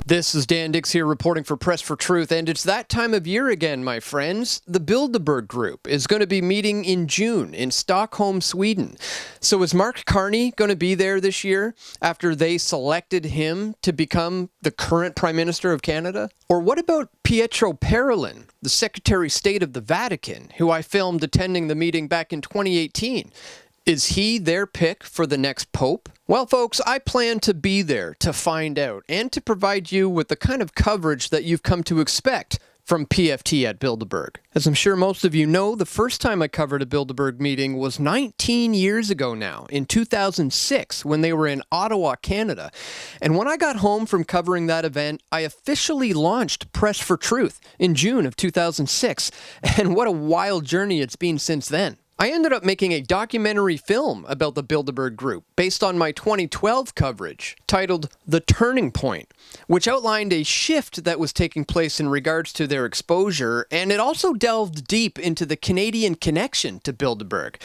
This is Dan Dix here reporting for Press for Truth, and it's that time of year again, my friends. The Bilderberg Group is going to be meeting in June in Stockholm, Sweden. So is Mark Carney going to be there this year after they selected him to become the current Prime Minister of Canada? Or what about Pietro Parolin, the Secretary of State of the Vatican, who I filmed attending the meeting back in 2018? Is he their pick for the next pope? Well, folks, I plan to be there to find out and to provide you with the kind of coverage that you've come to expect from PFT at Bilderberg. As I'm sure most of you know, the first time I covered a Bilderberg meeting was 19 years ago now, in 2006, when they were in Ottawa, Canada. And when I got home from covering that event, I officially launched Press for Truth in June of 2006. And what a wild journey it's been since then. I ended up making a documentary film about the Bilderberg Group based on my 2012 coverage titled The Turning Point, which outlined a shift that was taking place in regards to their exposure, and it also delved deep into the Canadian connection to Bilderberg.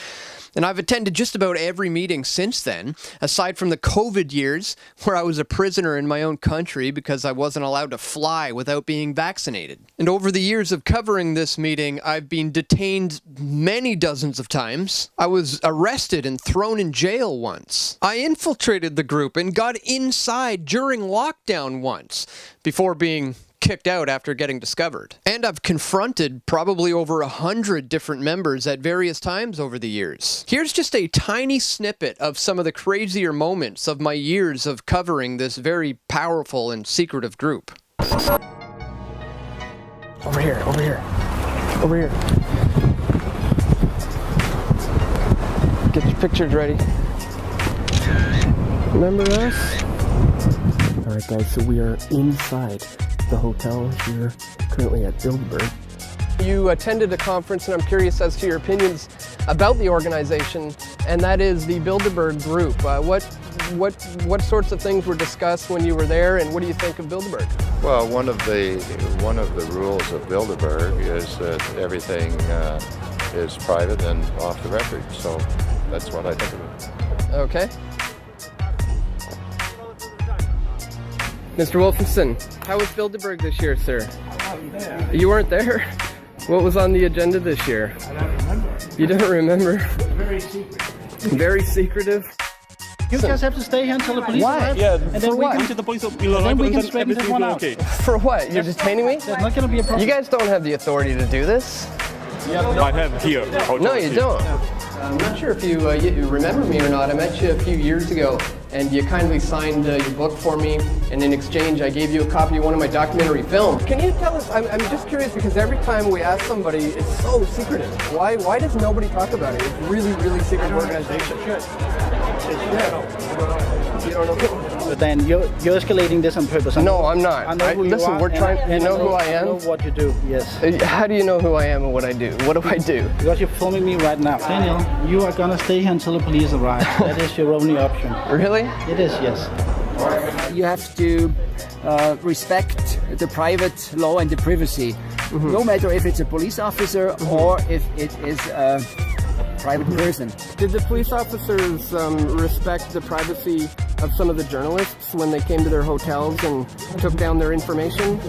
And I've attended just about every meeting since then, aside from the COVID years where I was a prisoner in my own country because I wasn't allowed to fly without being vaccinated. And over the years of covering this meeting, I've been detained many dozens of times. I was arrested and thrown in jail once. I infiltrated the group and got inside during lockdown once, before being kicked out after getting discovered. And I've confronted probably over 100 different members at various times over the years. Here's just a tiny snippet of some of the crazier moments of my years of covering this very powerful and secretive group. Over here, over here, over here. Get your pictures ready. Remember us? Alright guys, so we are inside the hotel here, currently at Bilderberg. You attended a conference, and I'm curious as to your opinions about the organization, and that is the Bilderberg Group. What sorts of things were discussed when you were there, and what do you think of Bilderberg? Well, one of the rules of Bilderberg is that everything is private and off the record. So that's what I think of it. Okay. Mr. Wolfenson, how was Bilderberg this year, sir? I wasn't there. You weren't there? What was on the agenda this year? I don't remember. You don't remember? Very secretive. Very secretive? You guys have to stay here until the police arrive. Yeah, and then we can, the police will arrive, then we and can then straighten this one out. okay. For what? You're detaining me? There's not going to be a problem. You guys don't have the authority to do this. I have here. No, you don't. I'm not sure if you remember me or not. I met you a few years ago, and you kindly signed your book for me, and in exchange I gave you a copy of one of my documentary films. Can you tell us, I'm just curious, because every time we ask somebody, it's so secretive. Why does nobody talk about it? It's really, really secretive organization. You don't know. But then you're escalating this on purpose. No, I'm not. I know who you are, we're trying. You know who I am? I know what you do. Yes. How do you know who I am and what I do? What do I do? Because you're filming me right now. Daniel, you are gonna stay here until the police arrive. That is your only option. Really? It is, yes. You have to respect the private law and the privacy, no matter if it's a police officer or if it is a private person. Did the police officers respect the privacy of some of the journalists when they came to their hotels and took down their information?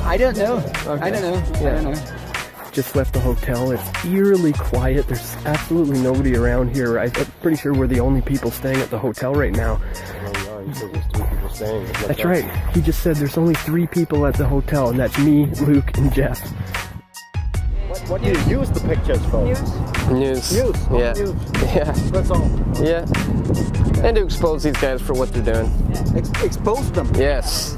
I don't know. Okay. I don't know. Yeah. I don't know. Just left the hotel. It's eerily quiet. There's absolutely nobody around here. I'm pretty sure we're the only people staying at the hotel right now. He said there's 3 people staying. That's right. He just said there's only 3 people at the hotel, and that's me, Luke, and Jeff. What do you use the pictures for? News. Yeah. News. Yeah. That's all. Yeah. And to expose these guys for what they're doing. Expose them. Yes.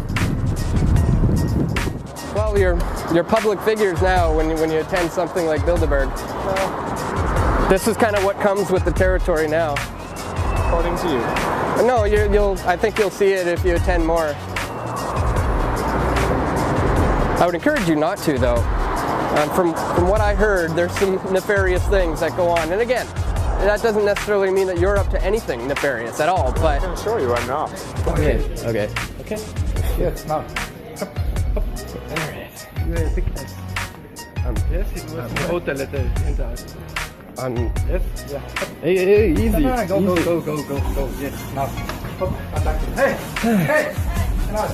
Well, you're public figures now when you attend something like Bilderberg. This is kind of what comes with the territory now. According to you. No, I think you'll see it if you attend more. I would encourage you not to, though. From what I heard, there's some nefarious things that go on. And again, that doesn't necessarily mean that you're up to anything nefarious at all, but... I'm going to show you right now. Okay. Okay. Okay. Yes, now. Alright. Yes, it was the hotel at the end. Yes, yeah. Hey, easy. No, go. Yes, now. Hey! Now.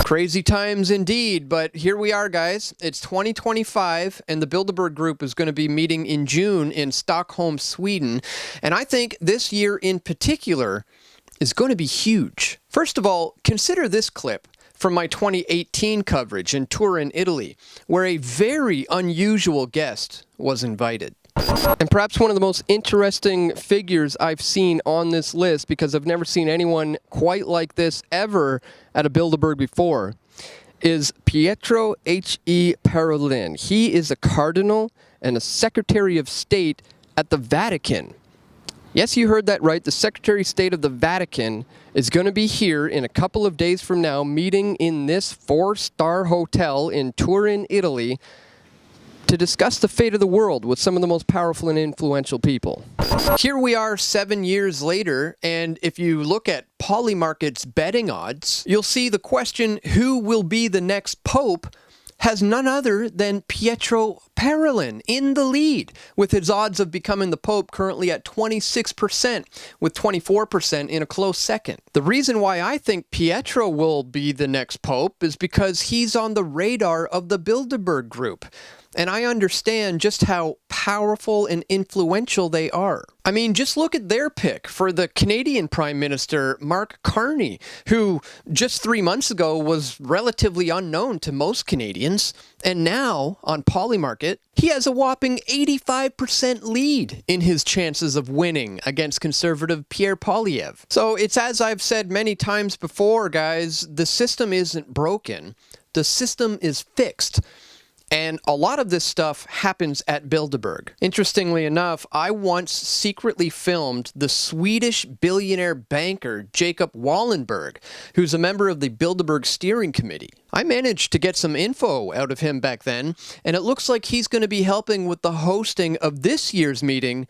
Crazy times indeed, but here we are, guys. It's 2025, and the Bilderberg Group is going to be meeting in June in Stockholm, Sweden. And I think this year in particular is going to be huge. First of all, consider this clip from my 2018 coverage in Turin, Italy, where a very unusual guest was invited. And perhaps one of the most interesting figures I've seen on this list, because I've never seen anyone quite like this ever at a Bilderberg before, is Pietro H.E. Parolin. He is a cardinal and a Secretary of State at the Vatican. Yes, you heard that right. The Secretary of State of the Vatican is going to be here in a couple of days from now, meeting in this 4-star hotel in Turin, Italy, to discuss the fate of the world with some of the most powerful and influential people. Here we are 7 years later, and if you look at Polymarket's betting odds, you'll see the question, who will be the next pope, has none other than Pietro Parolin in the lead, with his odds of becoming the Pope currently at 26%, with 24% in a close second. The reason why I think Pietro will be the next Pope is because he's on the radar of the Bilderberg Group. And I understand just how powerful and influential they are. I mean, just look at their pick for the Canadian Prime Minister, Mark Carney, who just 3 months ago was relatively unknown to most Canadians. And now, on Polymarket, he has a whopping 85% lead in his chances of winning against conservative Pierre Poilievre. So it's as I've said many times before, guys, the system isn't broken. The system is fixed. And a lot of this stuff happens at Bilderberg. Interestingly enough, I once secretly filmed the Swedish billionaire banker Jacob Wallenberg, who's a member of the Bilderberg steering committee. I managed to get some info out of him back then, and it looks like he's going to be helping with the hosting of this year's meeting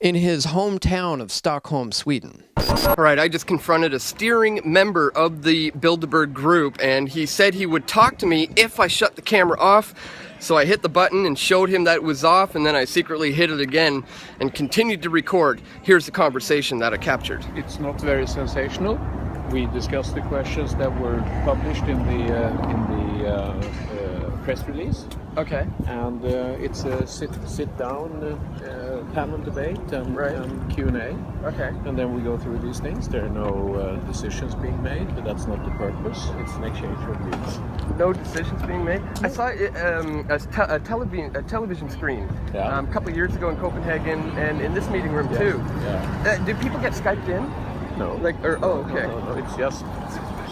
in his hometown of Stockholm, Sweden. All right, I just confronted a steering member of the Bilderberg Group, and he said he would talk to me if I shut the camera off. So I hit the button and showed him that it was off, and then I secretly hit it again and continued to record. Here's the conversation that I captured. It's not very sensational. We discussed the questions that were published in the press release. Okay. And it's a sit-down panel debate and Q&A. Okay. And then we go through these things. There are no decisions being made, but that's not the purpose. It's an exchange of views. No decisions being made? I saw a television screen a couple of years ago in Copenhagen, and in this meeting room too. Yeah. Do people get Skyped in? No. Okay. No. It's just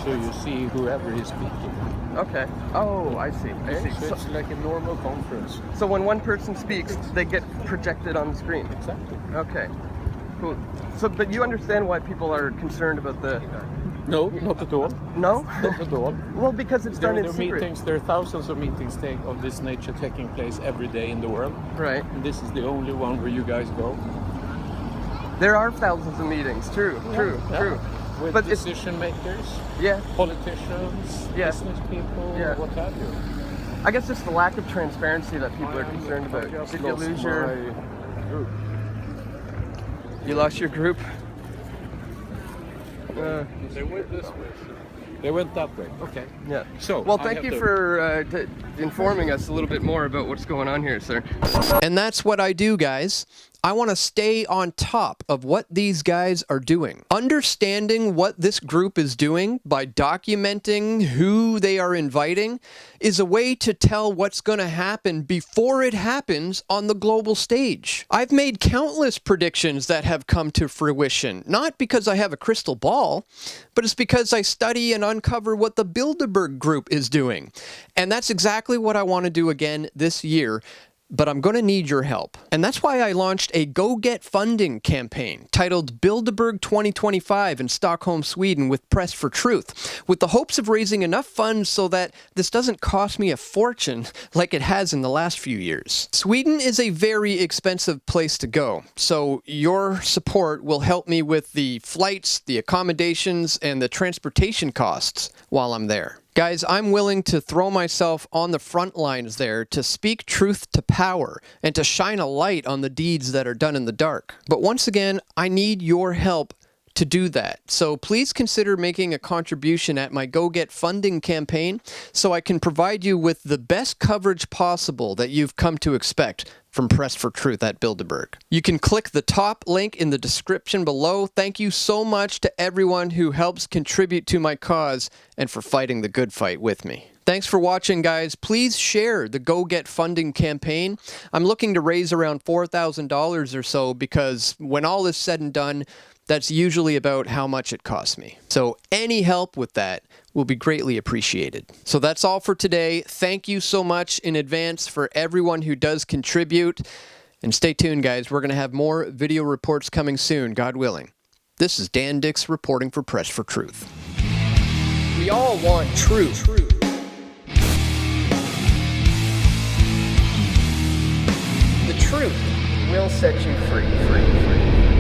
so you see whoever is speaking. Okay. Oh, I see. So it's like a normal conference. So when one person speaks, they get projected on the screen? Exactly. Okay. Cool. So, but you understand why people are concerned about the... No, not at all. No? Not at all. Well, because it's done in secret. There are thousands of meetings of this nature taking place every day in the world. Right. And this is the only one where you guys go. There are thousands of meetings. True. With decision makers, politicians, business people, what have you. I guess it's the lack of transparency that people are concerned about. Did you lose your group? You lost your group? They went this way. They went that way. Okay. Yeah. So, well, thank you for informing us a little bit more about what's going on here, sir. And that's what I do, guys. I want to stay on top of what these guys are doing. Understanding what this group is doing by documenting who they are inviting is a way to tell what's going to happen before it happens on the global stage. I've made countless predictions that have come to fruition, not because I have a crystal ball, but it's because I study and uncover what the Bilderberg Group is doing. And that's exactly what I want to do again this year. But I'm going to need your help. And that's why I launched a Go Get Funding campaign titled Bilderberg 2025 in Stockholm, Sweden with Press for Truth, with the hopes of raising enough funds so that this doesn't cost me a fortune like it has in the last few years. Sweden is a very expensive place to go, so your support will help me with the flights, the accommodations, and the transportation costs while I'm there. Guys, I'm willing to throw myself on the front lines there to speak truth to power and to shine a light on the deeds that are done in the dark. But once again, I need your help to do that. So please consider making a contribution at my Go Get Funding campaign so I can provide you with the best coverage possible that you've come to expect from Press for Truth at Bilderberg. You can click the top link in the description below. Thank you so much to everyone who helps contribute to my cause and for fighting the good fight with me. Thanks for watching, guys. Please share the Go Get Funding campaign. I'm looking to raise around $4,000 or so because when all is said and done, that's usually about how much it costs me. So any help with that will be greatly appreciated. So that's all for today. Thank you so much in advance for everyone who does contribute. And stay tuned, guys. We're going to have more video reports coming soon, God willing. This is Dan Dix reporting for Press for Truth. We all want truth. The truth will set you free.